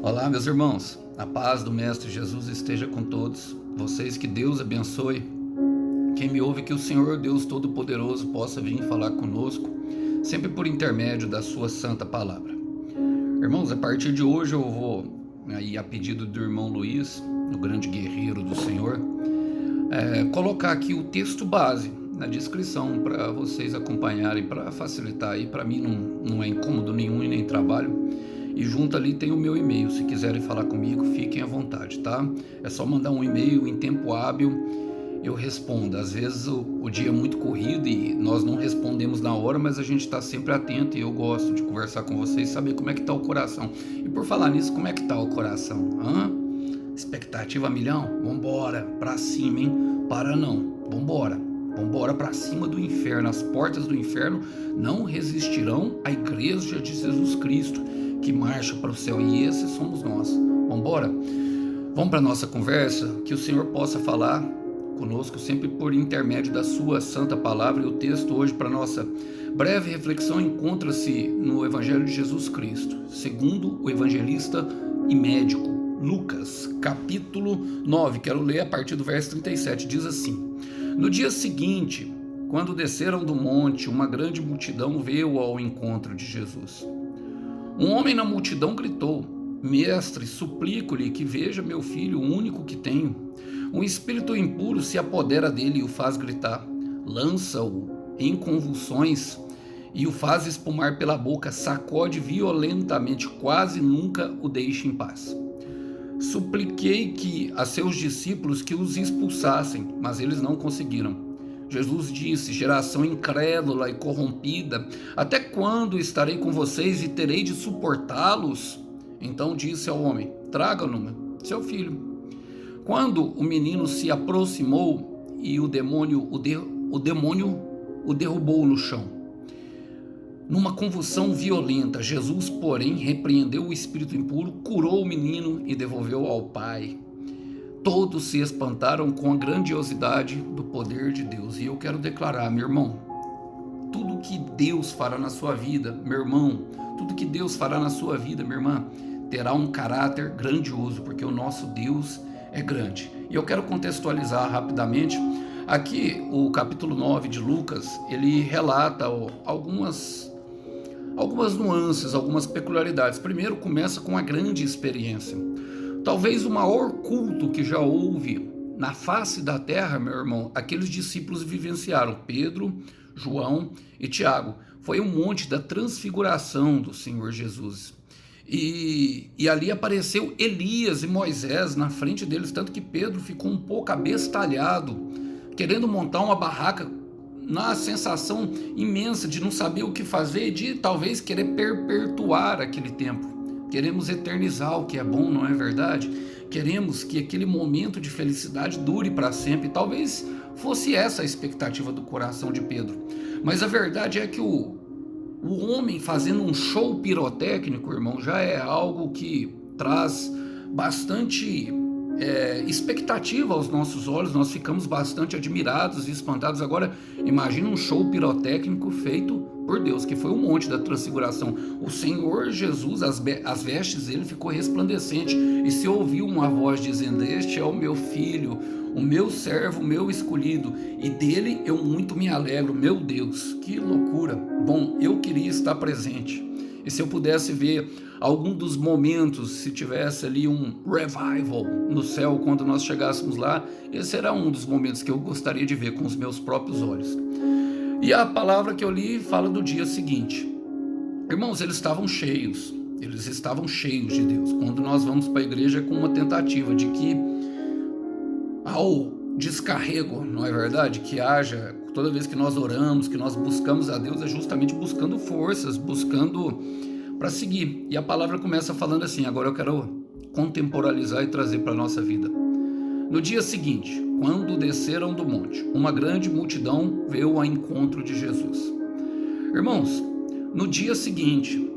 Olá, meus irmãos. A paz do Mestre Jesus esteja com todos. Vocês, que Deus abençoe. Quem me ouve, que o Senhor Deus Todo-Poderoso possa vir falar conosco, sempre por intermédio da sua santa palavra. Irmãos, a partir de hoje eu vou, aí a pedido do irmão Luiz, o grande guerreiro do Senhor, colocar aqui o texto base na descrição para vocês acompanharem, para facilitar aí. Para mim não é incômodo nenhum e nem trabalho. E junto ali tem o meu e-mail. Se quiserem falar comigo, fiquem à vontade, tá? É só mandar um e-mail em tempo hábil, eu respondo. Às vezes o dia é muito corrido e nós não respondemos na hora, mas a gente está sempre atento e eu gosto de conversar com vocês, saber como é que tá o coração. E por falar nisso, como é que tá o coração? Expectativa a milhão? Vambora, pra cima, hein? Para não, vambora. Vambora para cima do inferno. As portas do inferno não resistirão à igreja de Jesus Cristo, que marcha para o céu, e esses somos nós. Vamos embora? Vamos para a nossa conversa, que o Senhor possa falar conosco sempre por intermédio da sua santa palavra. E o texto hoje para nossa breve reflexão encontra-se no Evangelho de Jesus Cristo, segundo o evangelista e médico Lucas, capítulo 9. Quero ler a partir do verso 37. Diz assim: No dia seguinte, quando desceram do monte, uma grande multidão veio ao encontro de Jesus. Um homem na multidão gritou: Mestre, suplico-lhe que veja meu filho, o único que tenho. Um espírito impuro se apodera dele e o faz gritar. Lança-o em convulsões e o faz espumar pela boca, sacode violentamente, quase nunca o deixa em paz. Supliquei a seus discípulos que os expulsassem, mas eles não conseguiram. Jesus disse: Geração incrédula e corrompida, até quando estarei com vocês e terei de suportá-los? Então disse ao homem: Traga-no, seu filho. Quando o menino se aproximou, e o demônio o derrubou no chão. Numa convulsão violenta, Jesus, porém, repreendeu o espírito impuro, curou o menino e devolveu ao pai. Todos se espantaram com a grandiosidade do poder de Deus. E eu quero declarar, meu irmão, tudo que Deus fará na sua vida, meu irmão, tudo que Deus fará na sua vida, minha irmã, terá um caráter grandioso, porque o nosso Deus é grande. E eu quero contextualizar rapidamente. Aqui, o capítulo 9 de Lucas, ele relata algumas nuances, algumas peculiaridades. Primeiro, começa com a grande experiência. Talvez o maior culto que já houve na face da terra, meu irmão, aqueles discípulos vivenciaram, Pedro, João e Tiago. Foi o monte da transfiguração do Senhor Jesus. E ali apareceu Elias e Moisés na frente deles, tanto que Pedro ficou um pouco abestalhado, querendo montar uma barraca, na sensação imensa de não saber o que fazer e de talvez querer perpetuar aquele tempo. Queremos eternizar o que é bom, não é verdade? Queremos que aquele momento de felicidade dure para sempre. Talvez fosse essa a expectativa do coração de Pedro. Mas a verdade é que o homem fazendo um show pirotécnico, irmão, já é algo que traz bastante expectativa aos nossos olhos. Nós ficamos bastante admirados e espantados. Agora, imagina um show pirotécnico feito por Deus, que foi o monte da transfiguração. O Senhor Jesus, as vestes dele ficou resplandecente, e se ouviu uma voz dizendo: Este é o meu filho, o meu servo, o meu escolhido, e dele eu muito me alegro. Meu Deus, que loucura! Bom, eu queria estar presente, e se eu pudesse ver algum dos momentos, se tivesse ali um revival no céu quando nós chegássemos lá, esse era um dos momentos que eu gostaria de ver com os meus próprios olhos. E a palavra que eu li fala do dia seguinte. Irmãos, eles estavam cheios de Deus. Quando nós vamos para a igreja é com uma tentativa de que ao descarrego, não é verdade? Que haja, toda vez que nós oramos, que nós buscamos a Deus, é justamente buscando forças, buscando para seguir. E a palavra começa falando assim. Agora eu quero contemporalizar e trazer para a nossa vida. No dia seguinte, quando desceram do monte, uma grande multidão veio ao encontro de Jesus. Irmãos, no dia seguinte,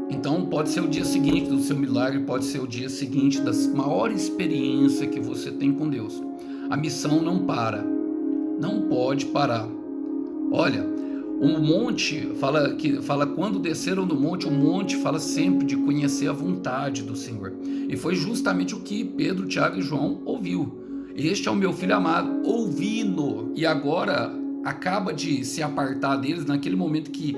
então pode ser o dia seguinte do seu milagre, pode ser o dia seguinte da maior experiência que você tem com Deus. A missão não para, não pode parar. Olha, O monte fala quando desceram do monte, o monte fala sempre de conhecer a vontade do Senhor. E foi justamente o que Pedro, Tiago e João ouviu. Este é o meu filho amado, ouvi-no. E agora acaba de se apartar deles naquele momento que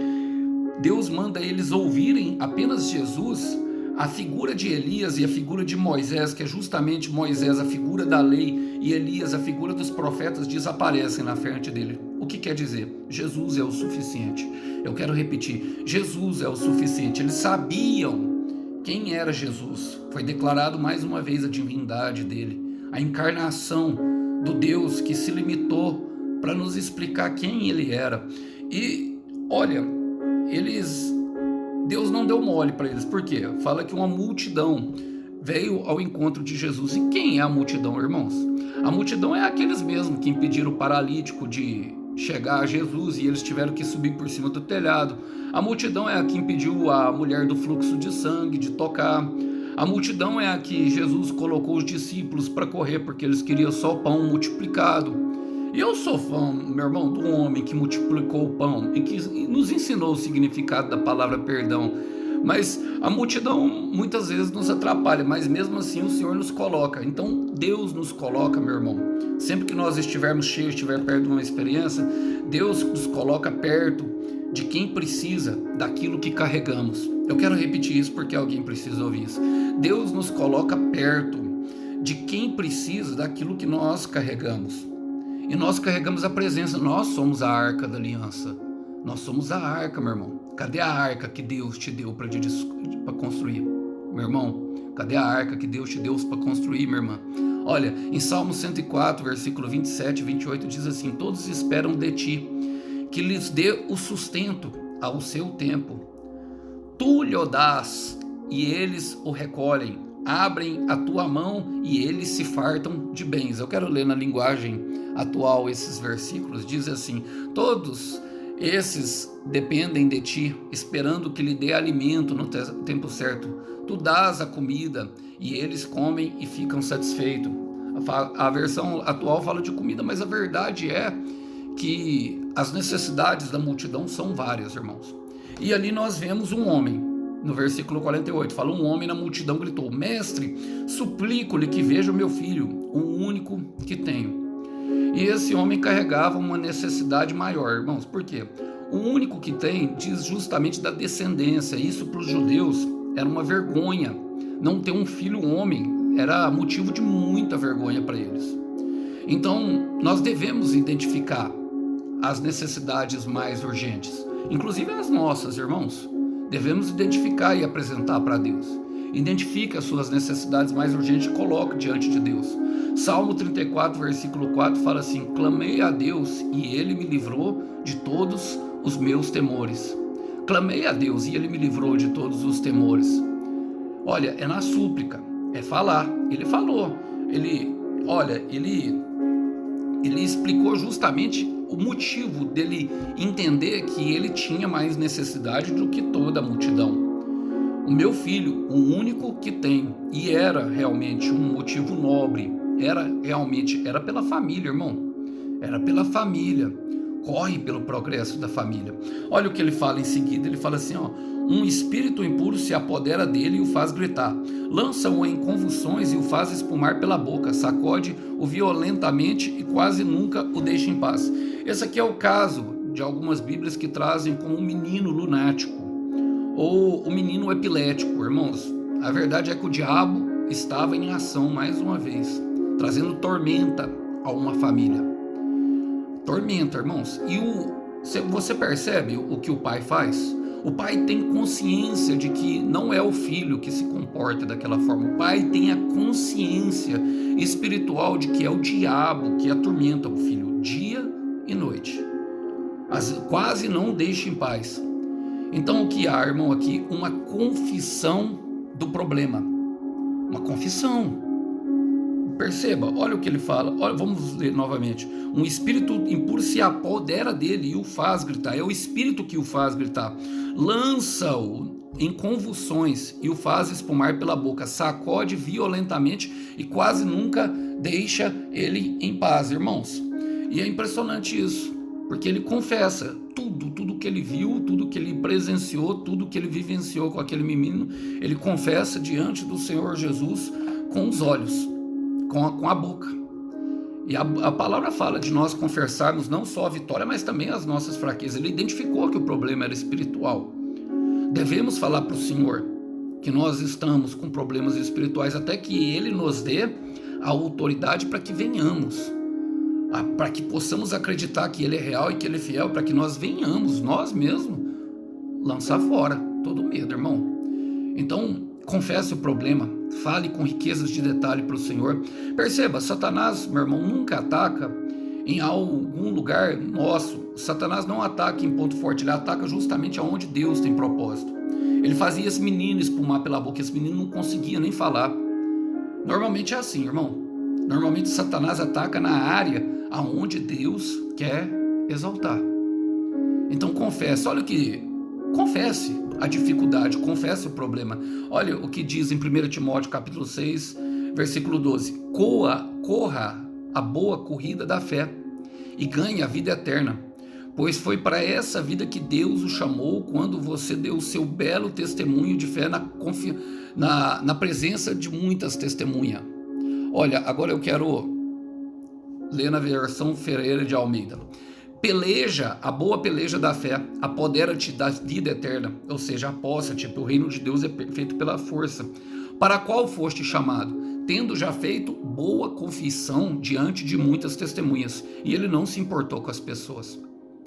Deus manda eles ouvirem apenas Jesus. A figura de Elias e a figura de Moisés, que é justamente Moisés a figura da lei e Elias a figura dos profetas, desaparecem na frente dele. O que quer dizer? Jesus é o suficiente. Eu quero repetir, Jesus é o suficiente. Eles sabiam quem era Jesus. Foi declarado mais uma vez a divindade dele, a encarnação do Deus que se limitou para nos explicar quem ele era. E olha, Deus não deu mole para eles. Por quê? Fala que uma multidão veio ao encontro de Jesus. E quem é a multidão, irmãos? A multidão é aqueles mesmos que impediram o paralítico de chegar a Jesus e eles tiveram que subir por cima do telhado. A multidão é a que impediu a mulher do fluxo de sangue de tocar. A multidão é a que Jesus colocou os discípulos para correr porque eles queriam só pão multiplicado. E eu sou fã, meu irmão, do homem que multiplicou o pão e que nos ensinou o significado da palavra perdão. Mas a multidão muitas vezes nos atrapalha, mas mesmo assim o Senhor nos coloca. Então Deus nos coloca, meu irmão. Sempre que nós estivermos cheios, estiver perto de uma experiência, Deus nos coloca perto de quem precisa daquilo que carregamos. Eu quero repetir isso porque alguém precisa ouvir isso. Deus nos coloca perto de quem precisa daquilo que nós carregamos. E nós carregamos a presença, nós somos a arca da aliança. Nós somos a arca, meu irmão. Cadê a arca que Deus te deu para construir? Meu irmão, cadê a arca que Deus te deu para construir, minha irmã? Olha, em Salmo 104, versículo 27 e 28, diz assim: todos esperam de ti, que lhes dê o sustento ao seu tempo. Tu lhe dás, e eles o recolhem. Abrem a tua mão e eles se fartam de bens. Eu quero ler na linguagem atual esses versículos. Diz assim: todos esses dependem de ti, esperando que lhe dê alimento no tempo certo. Tu dás a comida e eles comem e ficam satisfeitos. A versão atual fala de comida, mas a verdade é que as necessidades da multidão são várias, irmãos. E ali nós vemos um homem. No versículo 48, fala: um homem na multidão gritou: mestre, suplico-lhe que veja o meu filho, o único que tenho. E esse homem carregava uma necessidade maior, irmãos. Por quê? O único que tem diz justamente da descendência. Isso para os judeus era uma vergonha. Não ter um filho homem era motivo de muita vergonha para eles. Então, nós devemos identificar as necessidades mais urgentes, inclusive as nossas, irmãos. Devemos identificar e apresentar para Deus. Identifique as suas necessidades mais urgentes e coloque diante de Deus. Salmo 34, versículo 4 fala assim: clamei a Deus e Ele me livrou de todos os meus temores. Clamei a Deus e Ele me livrou de todos os temores. Olha, é na súplica, é falar. Ele falou, ele explicou justamente o motivo dele entender que ele tinha mais necessidade do que toda a multidão. O meu filho, o único que tem, e era realmente um motivo nobre, era pela família, irmão. Era pela família. Corre pelo progresso da família. Olha o que ele fala em seguida. Ele fala assim, um espírito impuro se apodera dele e o faz gritar. Lança-o em convulsões e o faz espumar pela boca. Sacode-o violentamente e quase nunca o deixa em paz. Esse aqui é o caso de algumas bíblias que trazem como um menino lunático ou o menino epilético, irmãos. A verdade é que o diabo estava em ação mais uma vez, trazendo tormenta a uma família. Tormenta, irmãos. E você percebe o que o pai faz? O pai tem consciência de que não é o filho que se comporta daquela forma. O pai tem a consciência espiritual de que é o diabo que atormenta o filho dia e noite. Quase não o deixa em paz. Então o que há, irmão, aqui? Uma confissão do problema. Uma confissão. Perceba, olha o que ele fala. Olha, vamos ler novamente. Um espírito impuro se apodera dele e o faz gritar. É o espírito que o faz gritar. Lança-o em convulsões e o faz espumar pela boca. Sacode violentamente e quase nunca deixa ele em paz, irmãos. E é impressionante isso, porque ele confessa: tu tudo que ele viu, tudo que ele presenciou, tudo que ele vivenciou com aquele menino, ele confessa diante do Senhor Jesus com os olhos, com a boca. E a palavra fala de nós confessarmos não só a vitória, mas também as nossas fraquezas. Ele identificou que o problema era espiritual. Devemos falar para o Senhor que nós estamos com problemas espirituais até que Ele nos dê a autoridade para que venhamos, para que possamos acreditar que Ele é real e que Ele é fiel, para que nós venhamos, nós mesmos, lançar fora todo medo, irmão. Então, confesse o problema, fale com riquezas de detalhe para o Senhor. Perceba, Satanás, meu irmão, nunca ataca em algum lugar nosso. Satanás não ataca em ponto forte, ele ataca justamente aonde Deus tem propósito. Ele fazia esse menino espumar pela boca, esse menino não conseguia nem falar. Normalmente é assim, irmão. Normalmente Satanás ataca na área aonde Deus quer exaltar. Então confesse, confesse a dificuldade, confesse o problema. Olha o que diz em 1 Timóteo capítulo 6, versículo 12. Corra a boa corrida da fé e ganhe a vida eterna, pois foi para essa vida que Deus o chamou quando você deu o seu belo testemunho de fé na presença de muitas testemunhas. Olha, agora eu quero ler na versão Ferreira de Almeida. Peleja, a boa peleja da fé, apodera-te da vida eterna, ou seja, aposta-te, o reino de Deus é feito pela força, para a qual foste chamado, tendo já feito boa confissão diante de muitas testemunhas. E ele não se importou com as pessoas,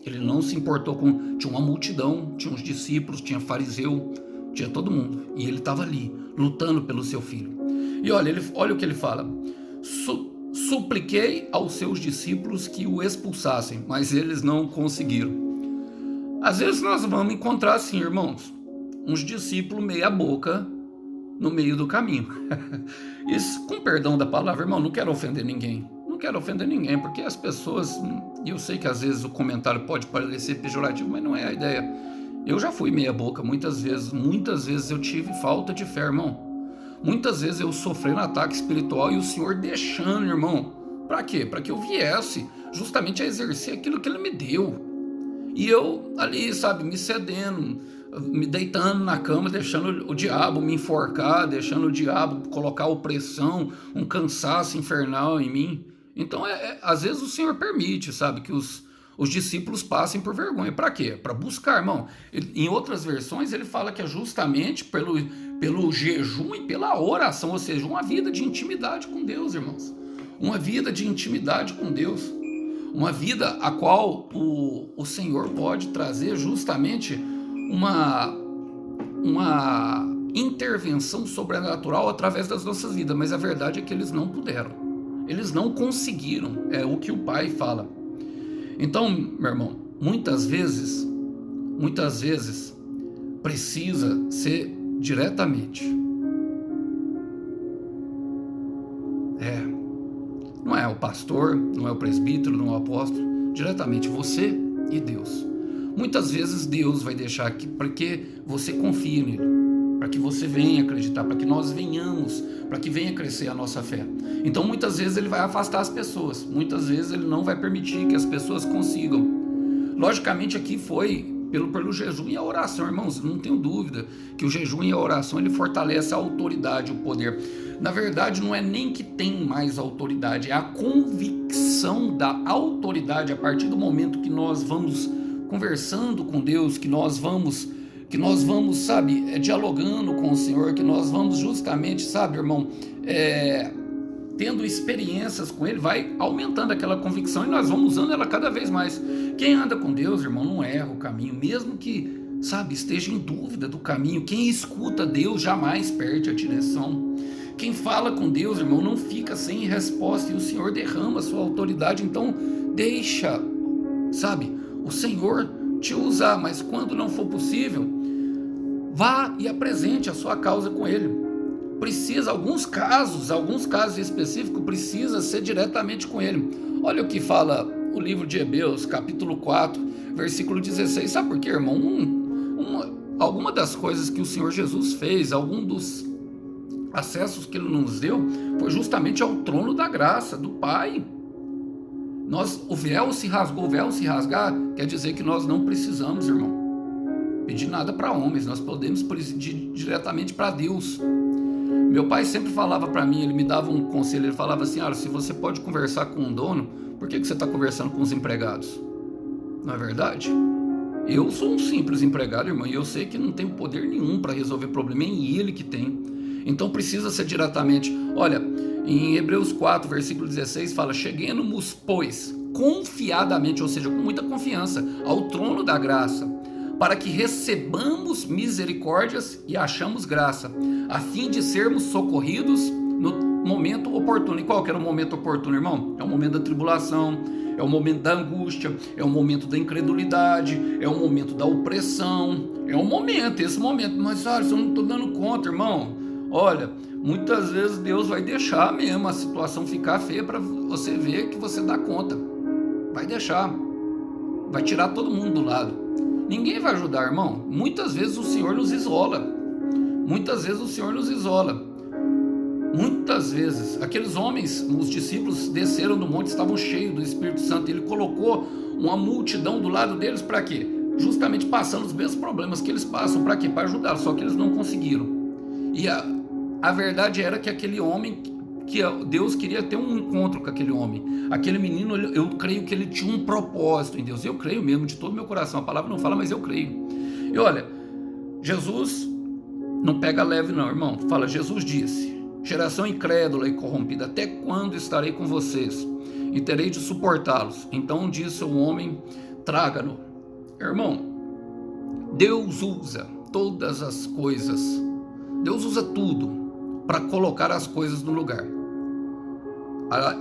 ele não se importou com... Tinha uma multidão, tinha uns discípulos, tinha fariseu, tinha todo mundo, e ele estava ali, lutando pelo seu filho. E olha o que ele fala: supliquei aos seus discípulos que o expulsassem, mas eles não conseguiram. Às vezes nós vamos encontrar assim, irmãos, uns discípulos meia boca no meio do caminho. Isso, com perdão da palavra, irmão, não quero ofender ninguém. Não quero ofender ninguém, porque as pessoas... E eu sei que às vezes o comentário pode parecer pejorativo, mas não é a ideia. Eu já fui meia boca muitas vezes eu tive falta de fé, irmão. Muitas vezes eu sofrendo ataque espiritual e o Senhor deixando, irmão. Para quê? Para que eu viesse justamente a exercer aquilo que Ele me deu. E eu ali, sabe, me cedendo, me deitando na cama, deixando o diabo me enforcar, deixando o diabo colocar opressão, um cansaço infernal em mim. Então, às vezes o Senhor permite, sabe, que os discípulos passem por vergonha. Para quê? Para buscar, irmão. Em outras versões ele fala que é justamente pelo jejum e pela oração, ou seja, uma vida de intimidade com Deus, irmãos. Uma vida de intimidade com Deus. Uma vida a qual o Senhor pode trazer justamente uma intervenção sobrenatural através das nossas vidas. Mas a verdade é que eles não puderam. Eles não conseguiram. É o que o Pai fala. Então, meu irmão, muitas vezes precisa ser diretamente. Não é o pastor, não é o presbítero, não é o apóstolo, diretamente você e Deus. Muitas vezes Deus vai deixar aqui para que você confie nele, para que você venha acreditar, para que nós venhamos, para que venha crescer a nossa fé. Então muitas vezes ele vai afastar as pessoas, muitas vezes ele não vai permitir que as pessoas consigam. Logicamente aqui foi pelo jejum e a oração, irmãos, não tenho dúvida que o jejum e a oração ele fortalece a autoridade, o poder. Na verdade não é nem que tem mais autoridade, é a convicção da autoridade a partir do momento que nós vamos conversando com Deus, que nós vamos, sabe, dialogando com o Senhor, que nós vamos justamente, sabe, irmão, tendo experiências com Ele, vai aumentando aquela convicção e nós vamos usando ela cada vez mais. Quem anda com Deus, irmão, não erra o caminho, mesmo que, sabe, esteja em dúvida do caminho. Quem escuta Deus jamais perde a direção. Quem fala com Deus, irmão, não fica sem resposta e o Senhor derrama a sua autoridade. Então deixa, sabe, o Senhor te usar, mas quando não for possível, vá e apresente a sua causa com Ele. Precisa, alguns casos específicos, precisa ser diretamente com Ele. Olha o que fala o livro de Hebreus, capítulo 4, versículo 16. Sabe por quê, irmão? Alguma das coisas que o Senhor Jesus fez, algum dos acessos que Ele nos deu, foi justamente ao trono da graça do Pai. O véu se rasgou, o véu se rasgar, quer dizer que nós não precisamos, irmão, pedir nada para homens, nós podemos pedir diretamente para Deus. Meu pai sempre falava para mim, ele me dava um conselho, ele falava assim, se você pode conversar com um dono, por que você está conversando com os empregados? Não é verdade? Eu sou um simples empregado, irmão, e eu sei que não tenho poder nenhum para resolver problema, é ele que tem. Então precisa ser diretamente. Olha, em Hebreus 4, versículo 16, fala, cheguemos, pois, confiadamente, ou seja, com muita confiança, ao trono da graça, para que recebamos misericórdias e achamos graça, a fim de sermos socorridos no momento oportuno. E qual que era o momento oportuno, irmão? É o momento da tribulação, é o momento da angústia, é o momento da incredulidade, é o momento da opressão, é o momento, esse momento. Mas, eu não estou dando conta, irmão. Olha, muitas vezes Deus vai deixar mesmo a situação ficar feia para você ver que você dá conta. Vai deixar, vai tirar todo mundo do lado. Ninguém vai ajudar, irmão. Muitas vezes o Senhor nos isola. Muitas vezes o Senhor nos isola. Muitas vezes. Aqueles homens, os discípulos, desceram do monte, estavam cheios do Espírito Santo. Ele colocou uma multidão do lado deles para quê? Justamente passando os mesmos problemas que eles passam. Para quê? Para ajudá-los. Só que eles não conseguiram. E a verdade era que aquele homem, que Deus queria ter um encontro com aquele homem. Aquele menino, eu creio que ele tinha um propósito em Deus. Eu creio mesmo, de todo o meu coração. A palavra não fala, mas eu creio. E olha, Jesus não pega leve não, irmão. Fala, Jesus disse, geração incrédula e corrompida, até quando estarei com vocês? E terei de suportá-los. Então disse o homem, traga-no. Irmão, Deus usa todas as coisas. Deus usa tudo para colocar as coisas no lugar.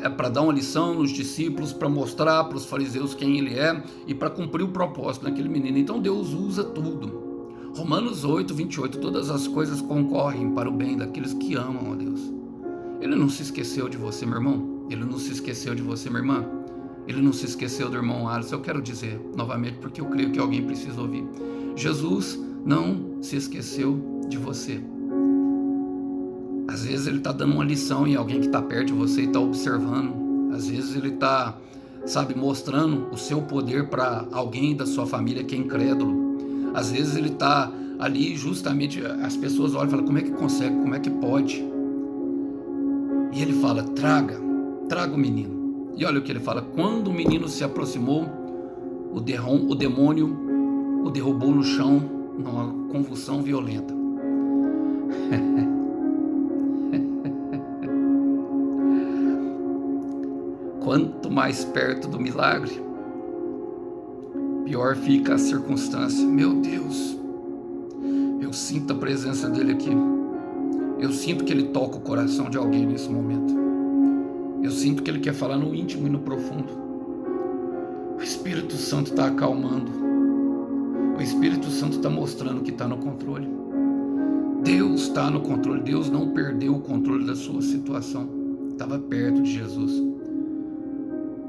É para dar uma lição nos discípulos, para mostrar para os fariseus quem ele é e para cumprir o propósito daquele menino. Então Deus usa tudo. Romanos 8, 28, todas as coisas concorrem para o bem daqueles que amam a Deus. Ele não se esqueceu de você, meu irmão. Ele não se esqueceu de você, minha irmã. Ele não se esqueceu do irmão Alisson. Eu quero dizer novamente, porque eu creio que alguém precisa ouvir. Jesus não se esqueceu de você. Às vezes ele está dando uma lição em alguém que está perto de você e está observando. Às vezes ele está, mostrando o seu poder para alguém da sua família que é incrédulo. Às vezes ele está ali justamente, as pessoas olham e falam, como é que consegue, como é que pode? E ele fala, traga o menino. E olha o que ele fala, quando o menino se aproximou, o demônio o derrubou no chão numa convulsão violenta. Quanto mais perto do milagre, pior fica a circunstância. Meu Deus, eu sinto a presença dele aqui. Eu sinto que ele toca o coração de alguém nesse momento. Eu sinto que ele quer falar no íntimo e no profundo. O Espírito Santo está acalmando. O Espírito Santo está mostrando que está no controle. Deus está no controle. Deus não perdeu o controle da sua situação. Estava perto de Jesus.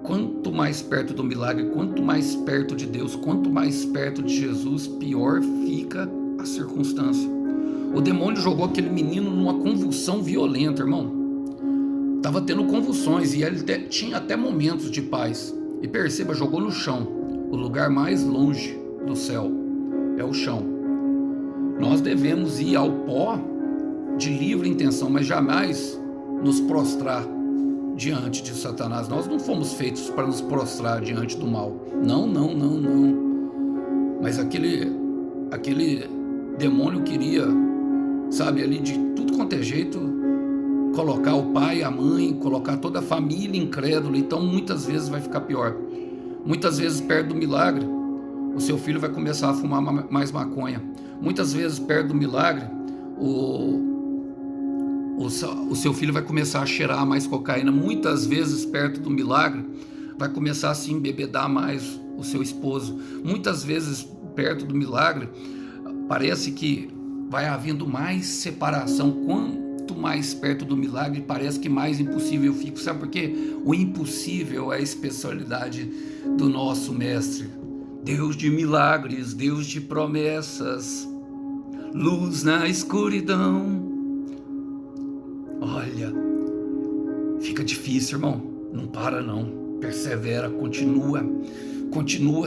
Quanto mais perto do milagre, quanto mais perto de Deus, quanto mais perto de Jesus, pior fica a circunstância. O demônio jogou aquele menino numa convulsão violenta, irmão. Estava tendo convulsões e ele tinha até momentos de paz. E perceba, jogou no chão. O lugar mais longe do céu é o chão. Nós devemos ir ao pó de livre intenção, mas jamais nos prostrar diante de Satanás. Nós não fomos feitos para nos prostrar diante do mal. Não. Mas aquele demônio queria, ali de tudo quanto é jeito, colocar o pai, a mãe, colocar toda a família incrédula. Então muitas vezes vai ficar pior. Muitas vezes perto do milagre, o seu filho vai começar a fumar mais maconha. Muitas vezes perto do milagre, o seu filho vai começar a cheirar mais cocaína. Muitas vezes perto do milagre vai começar a se embebedar mais o seu esposo. Muitas vezes perto do milagre parece que vai havendo mais separação. Quanto mais perto do milagre parece que mais impossível eu fico. Sabe por quê? O impossível é a especialidade do nosso mestre. Deus de milagres, Deus de promessas, luz na escuridão. Olha, fica difícil, irmão. Não para não. persevera, continua,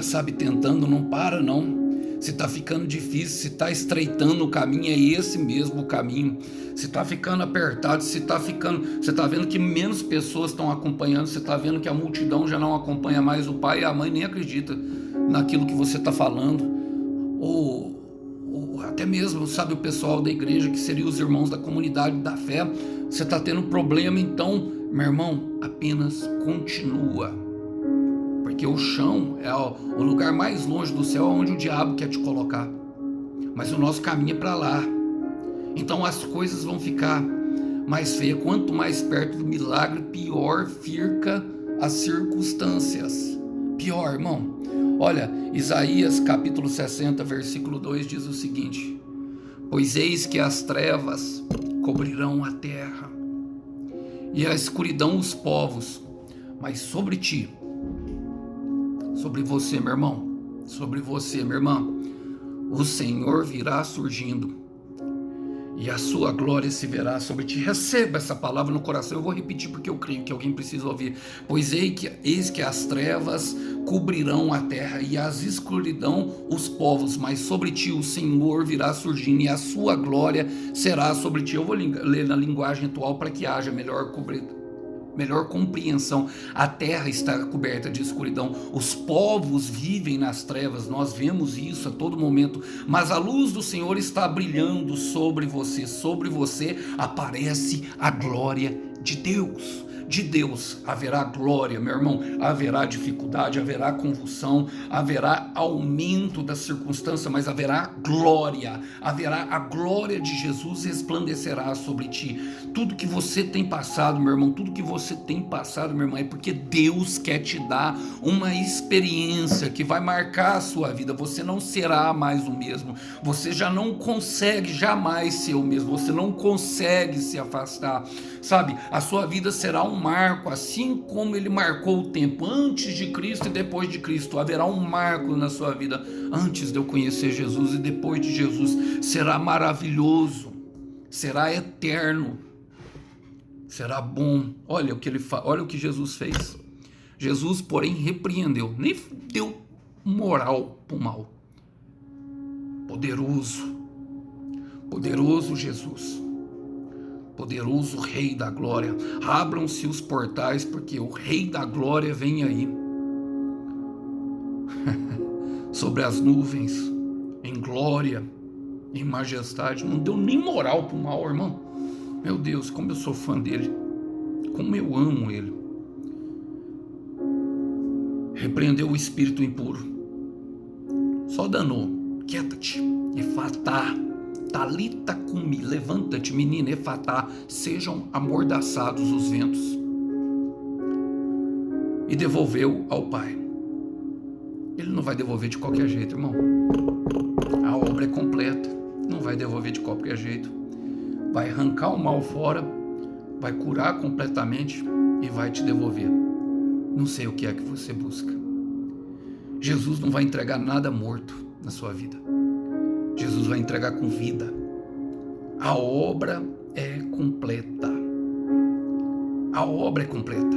sabe, tentando, não para não. Se está ficando difícil, se está estreitando o caminho, é esse mesmo o caminho. Se está ficando apertado, se está vendo que menos pessoas estão acompanhando, você está vendo que a multidão já não acompanha mais, o pai e a mãe nem acredita naquilo que você está falando, ou até mesmo, sabe, o pessoal da igreja, que seria os irmãos da comunidade da fé, você está tendo problema, então, meu irmão, apenas continua. Porque o chão é o lugar mais longe do céu, onde o diabo quer te colocar. Mas o nosso caminho é para lá. Então as coisas vão ficar mais feias. Quanto mais perto do milagre, pior fica as circunstâncias. Pior, irmão. Olha, Isaías capítulo 60, versículo 2 diz o seguinte: pois eis que as trevas cobrirão a terra, e a escuridão os povos, mas sobre ti, sobre você, meu irmão, sobre você, minha irmã, o Senhor virá surgindo, e a sua glória se verá sobre ti. Receba essa palavra no coração. Eu vou repetir porque eu creio que alguém precisa ouvir. Pois eis que as trevas cobrirão a terra, e as escuridão os povos, mas sobre ti o Senhor virá surgindo, e a sua glória será sobre ti. Eu vou ler na linguagem atual para que haja melhor compreensão. A terra está coberta de escuridão, os povos vivem nas trevas, nós vemos isso a todo momento, mas a luz do Senhor está brilhando sobre você aparece a glória de Deus. De Deus haverá glória, meu irmão, haverá dificuldade, haverá convulsão, haverá aumento da circunstância, mas haverá glória, a glória de Jesus resplandecerá sobre ti. Tudo que você tem passado, meu irmão, tudo que você tem passado, minha irmã, é porque Deus quer te dar uma experiência que vai marcar a sua vida. Você não será mais o mesmo, você já não consegue jamais ser o mesmo, você não consegue se afastar, sabe? A sua vida será um marco, assim como ele marcou o tempo antes de Cristo e depois de Cristo. Haverá um marco na sua vida antes de eu conhecer Jesus e depois de Jesus. Será maravilhoso, será eterno, será bom. Olha o que Jesus fez. Jesus, porém, repreendeu, nem deu moral para o mal. Poderoso Jesus, poderoso Rei da Glória. Abram-se os portais, porque o Rei da Glória vem aí. Sobre as nuvens, em glória, em majestade. Não deu nem moral para o mal, irmão. Meu Deus, como eu sou fã dele, como eu amo ele. Repreendeu o espírito impuro. Só danou. Quieta-te, Efatá, Talita cumi, levanta-te, menina, Efatá, sejam amordaçados os ventos. E devolveu ao pai. Ele não vai devolver de qualquer jeito, irmão. A obra é completa, não vai devolver de qualquer jeito. Vai arrancar o mal fora, vai curar completamente e vai te devolver. Não sei o que é que você busca. Jesus não vai entregar nada morto na sua vida. Jesus vai entregar com vida. A obra é completa. A obra é completa.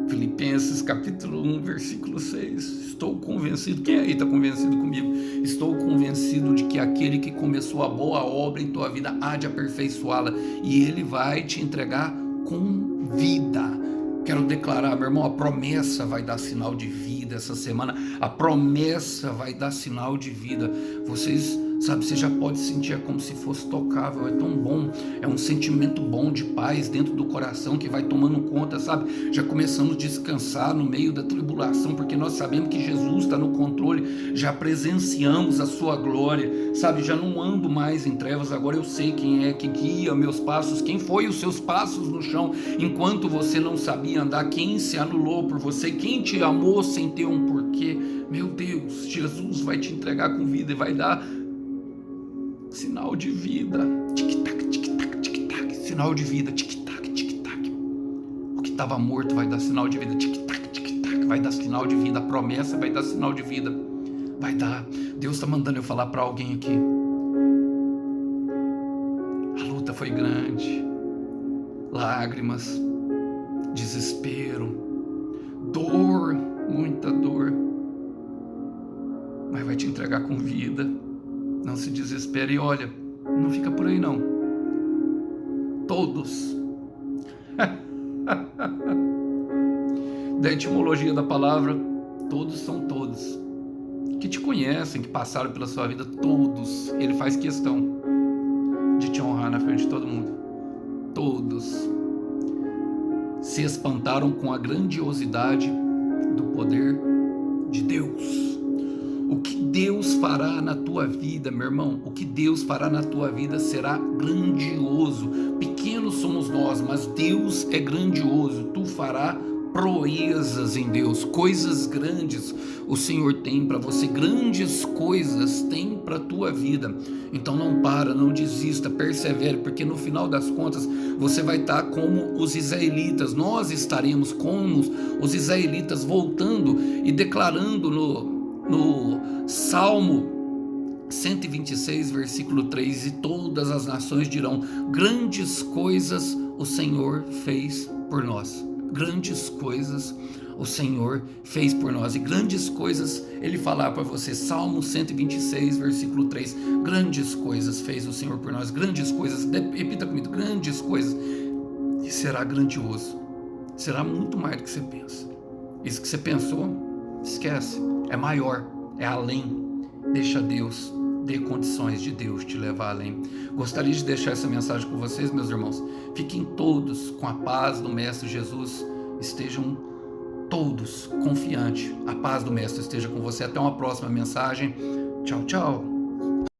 Filipenses capítulo 1, versículo 6. Estou convencido, quem aí está convencido comigo? Estou convencido de que aquele que começou a boa obra em tua vida há de aperfeiçoá-la, e ele vai te entregar com vida. Quero declarar, meu irmão, a promessa vai dar sinal de vida essa semana. A promessa vai dar sinal de vida. Vocês, sabe, você já pode sentir como se fosse tocável. É tão bom, é um sentimento bom de paz dentro do coração que vai tomando conta, sabe? Já começamos a descansar no meio da tribulação, porque nós sabemos que Jesus está no controle. Já presenciamos a sua glória, sabe? Já não ando mais em trevas. Agora eu sei quem é que guia meus passos, quem foi os seus passos no chão enquanto você não sabia andar, quem se anulou por você, quem te amou sem ter um porquê. Meu Deus, Jesus vai te entregar com vida e vai dar sinal de vida. Tic-tac, tic-tac, tic-tac. Sinal de vida. Tic-tac, tic-tac. O que estava morto vai dar sinal de vida. Tic-tac, tic-tac. Vai dar sinal de vida. A promessa vai dar sinal de vida. Vai dar. Deus está mandando eu falar para alguém aqui. A luta foi grande. Lágrimas. Desespero. dor, muita dor, mas vai te entregar com vida. Não se desespere e olha, não fica por aí não. Todos, da etimologia da palavra, todos são todos, que te conhecem, que passaram pela sua vida, todos, ele faz questão de te honrar na frente de todo mundo. Todos se espantaram com a grandiosidade do poder de Deus. O que Deus fará na tua vida, meu irmão, o que Deus fará na tua vida será grandioso. Pequenos somos nós, mas Deus é grandioso. Tu farás proezas em Deus, coisas grandes o Senhor tem para você, grandes coisas tem para a tua vida. Então não para, não desista, persevere, porque no final das contas você vai estar como os israelitas. Nós estaremos como os israelitas, voltando e declarando no Salmo 126, versículo 3: e todas as nações dirão, grandes coisas o Senhor fez por nós. Grandes coisas o Senhor fez por nós. E grandes coisas ele falar para você. Salmo 126, versículo 3: grandes coisas fez o Senhor por nós. Grandes coisas, repita comigo, grandes coisas. E será grandioso. Será muito mais do que você pensa. Isso que você pensou, esquece. É maior, é além. Deixa Deus, dê condições de Deus te levar além. Gostaria de deixar essa mensagem com vocês, meus irmãos. Fiquem todos com a paz do Mestre Jesus. Estejam todos confiantes. A paz do Mestre esteja com você. Até uma próxima mensagem. Tchau, tchau.